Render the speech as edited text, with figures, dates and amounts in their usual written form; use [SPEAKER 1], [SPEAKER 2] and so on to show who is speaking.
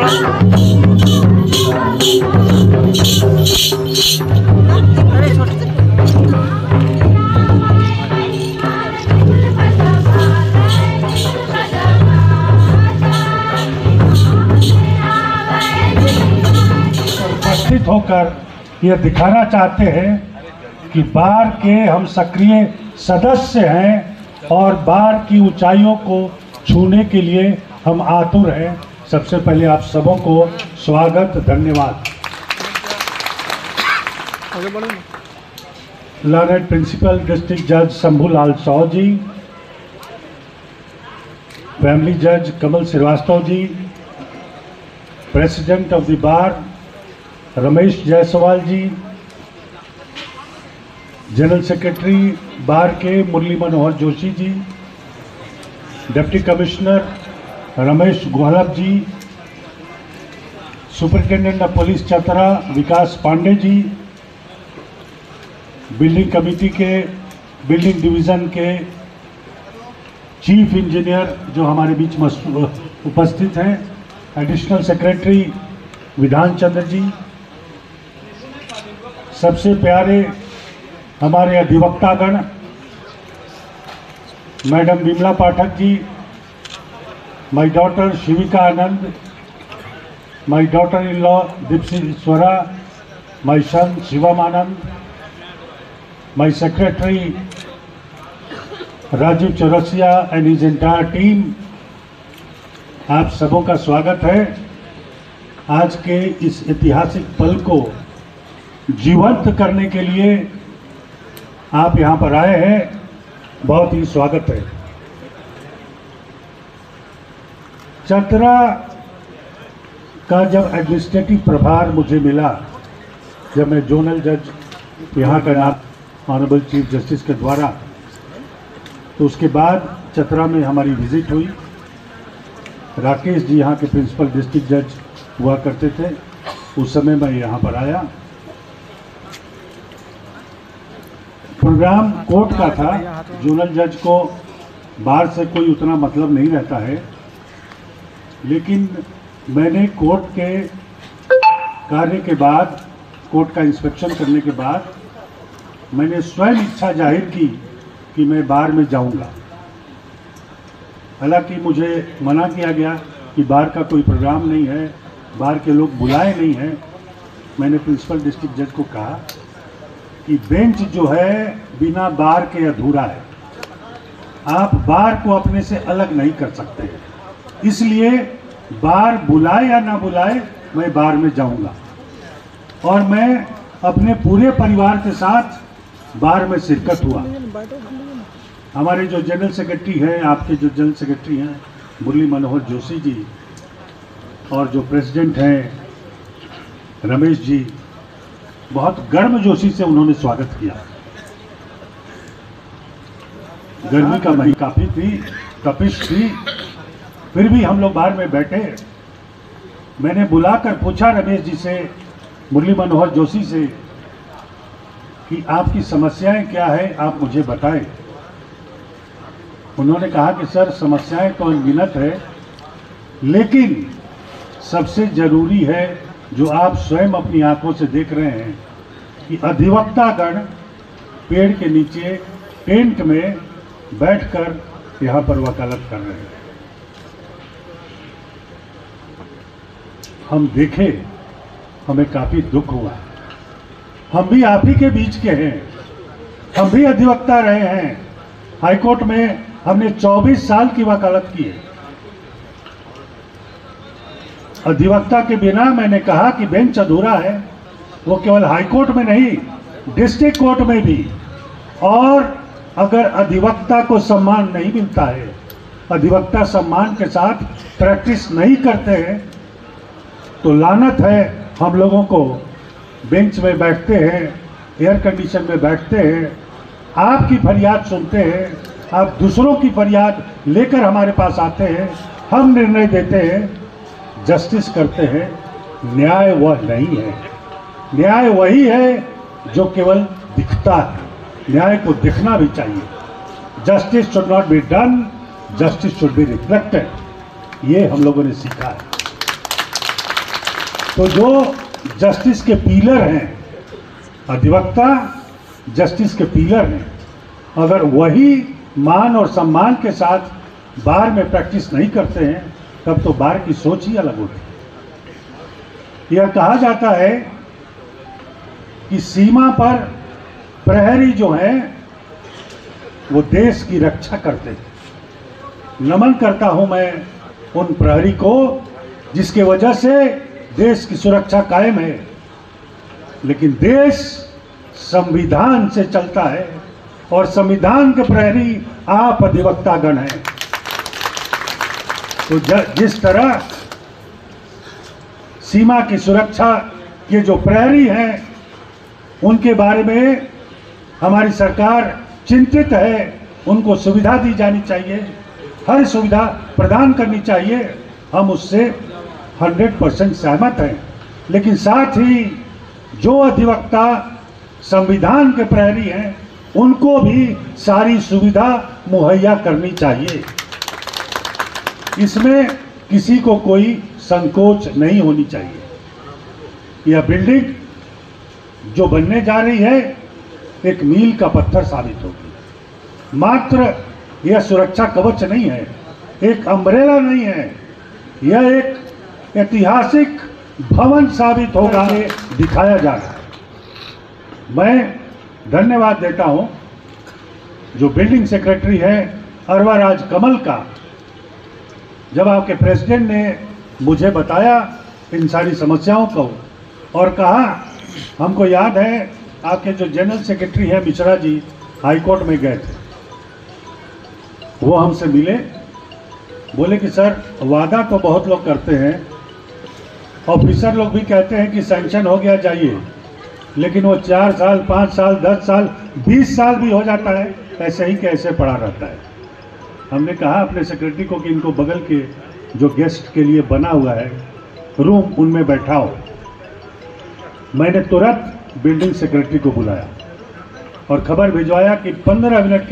[SPEAKER 1] उपस्थित होकर यह दिखाना चाहते हैं कि बार के हम सक्रिय सदस्य हैं और बार की ऊंचाइयों को छूने के लिए हम आतुर हैं। सबसे पहले आप सबों को स्वागत, धन्यवाद। लॉर्ड प्रिंसिपल डिस्ट्रिक्ट जज शंभूलाल साव जी, फैमिली जज Kamal Srivastava ji, president of the bar Ramesh Jaiswal ji, general secretary bar के Murli Manohar Joshi ji, deputy commissioner Ramesh Gohalap ji, superintendent of police Chatra Vikas Pandey ji, building committee के बिल्डिंग डिवीज़न के चीफ इंजीनियर जो हमारे बीच में उपस्थित हैं, एडिशनल सेक्रेटरी विधान चंद्र जी, सबसे प्यारे हमारे अधिवक्तागण madam Vimla Pathak ji, my daughter Shivika Anand, my daughter in law Deepsingh, my son Shivam Anand, my secretary Rajiv Chaurasia and his entire team, आप सबों का स्वागत है। आज के इस ऐतिहासिक पल को जीवंत करने के लिए आप यहाँ पर आए हैं, बहुत ही स्वागत है। चतरा का जब एडमिनिस्ट्रेटिव प्रभार मुझे मिला, जब मैं जोनल जज यहाँ का नाम ऑनरेबल चीफ जस्टिस के द्वारा, तो उसके बाद चतरा में हमारी विजिट हुई। राकेश जी यहाँ के प्रिंसिपल डिस्ट्रिक्ट जज हुआ करते थे, उस समय मैं यहाँ पर आया। प्रोग्राम कोर्ट का था, जोनल जज को बार से कोई उतना मतलब नहीं रहता है, लेकिन मैंने कोर्ट के कार्य के बाद, कोर्ट का इंस्पेक्शन करने के बाद मैंने स्वयं इच्छा जाहिर की कि मैं बार में जाऊंगा। हालांकि मुझे मना किया गया कि बार का कोई प्रोग्राम नहीं है, बार के लोग बुलाए नहीं हैं। मैंने प्रिंसिपल डिस्ट्रिक्ट जज को कहा कि बेंच जो है बिना बार के अधूरा है, आप बार को अपने से अलग नहीं कर सकते, इसलिए बार बुलाए या ना बुलाए मैं बार में जाऊंगा। और मैं अपने पूरे परिवार के साथ बार में शिरकत हुआ। हमारे जो जनरल सेक्रेटरी हैं, आपके जो जनरल सेक्रेटरी हैं मुरली मनोहर जोशी जी, और जो प्रेसिडेंट हैं रमेश जी, बहुत गर्मजोशी से उन्होंने स्वागत किया। गर्मी का महीना काफी थी, तपिश थी, फिर भी हम लोग बाहर में बैठे। मैंने बुलाकर पूछा रमेश जी से, मुरली मनोहर जोशी से, कि आपकी समस्याएं क्या है, आप मुझे बताएं। उन्होंने कहा कि सर समस्याएं तो अनगिनत है, लेकिन सबसे जरूरी है जो आप स्वयं अपनी आंखों से देख रहे हैं कि अधिवक्तागण पेड़ के नीचे टेंट में बैठकर यहाँ पर वकालत कर रहे हैं। हम देखे, हमें काफी दुख हुआ। हम भी आप ही के बीच के हैं, हम भी अधिवक्ता रहे हैं। हाईकोर्ट में हमने 24 साल की वकालत की है। अधिवक्ता के बिना मैंने कहा कि बेंच अधूरा है, वो केवल हाईकोर्ट में नहीं, डिस्ट्रिक्ट कोर्ट में भी। और अगर अधिवक्ता को सम्मान नहीं मिलता है, अधिवक्ता सम्मान के साथ प्रैक्टिस नहीं करते हैं, तो लानत है हम लोगों को। बेंच में बैठते हैं, एयर कंडीशन में बैठते हैं, आपकी फरियाद सुनते हैं, आप दूसरों की फरियाद लेकर हमारे पास आते हैं, हम निर्णय देते हैं, जस्टिस करते हैं। न्याय वह नहीं है, न्याय वही है जो केवल दिखता है। न्याय को दिखना भी चाहिए। Justice should not be done, justice should be reflected. ये हम लोगों ने सीखा है। तो जो जस्टिस के पिलर हैं, अधिवक्ता जस्टिस के पिलर हैं, अगर वही मान और सम्मान के साथ बार में प्रैक्टिस नहीं करते हैं तब तो बार की सोच ही अलग होती है। यह कहा जाता है कि सीमा पर प्रहरी जो हैं वो देश की रक्षा करते हैं। नमन करता हूं मैं उन प्रहरी को जिसके वजह से देश की सुरक्षा कायम है। लेकिन देश संविधान से चलता है और संविधान के प्रहरी आप अधिवक्तागण हैं। तो जिस तरह सीमा की सुरक्षा के जो प्रहरी हैं उनके बारे में हमारी सरकार चिंतित है, उनको सुविधा दी जानी चाहिए, हर सुविधा प्रदान करनी चाहिए, हम उससे 100% सहमत हैं। लेकिन साथ ही जो अधिवक्ता संविधान के प्रहरी हैं उनको भी सारी सुविधा मुहैया करनी चाहिए। इसमें किसी को कोई संकोच नहीं होनी चाहिए। यह बिल्डिंग जो बनने जा रही है एक मील का पत्थर साबित होगी। मात्र यह सुरक्षा कवच नहीं है, एक अम्ब्रेला नहीं है, यह एक ऐतिहासिक भवन साबित होगा, दिखाया जा रहा है। मैं धन्यवाद देता हूं जो बिल्डिंग सेक्रेटरी है अरवाराज कमल का। जब आपके प्रेसिडेंट ने मुझे बताया इन सारी समस्याओं को और कहा, हमको याद है आपके जो जनरल सेक्रेटरी हैं मिश्रा जी हाई कोर्ट में गए थे, वो हमसे मिले, बोले कि सर वादा तो बहुत लोग करते हैं, ऑफिसर लोग भी कहते हैं कि सैंक्शन हो गया जाइए, लेकिन वो 4 साल 5 साल 10 साल 20 साल भी हो जाता है, ऐसे ही कैसे पड़ा रहता है। हमने कहा अपने सेक्रेटरी को कि इनको बगल के जो गेस्ट के लिए बना हुआ है रूम, उनमें बैठाओ। मैंने तुरंत बिल्डिंग सेक्रेटरी को बुलाया और खबर भिजवाया कि 15 मिनट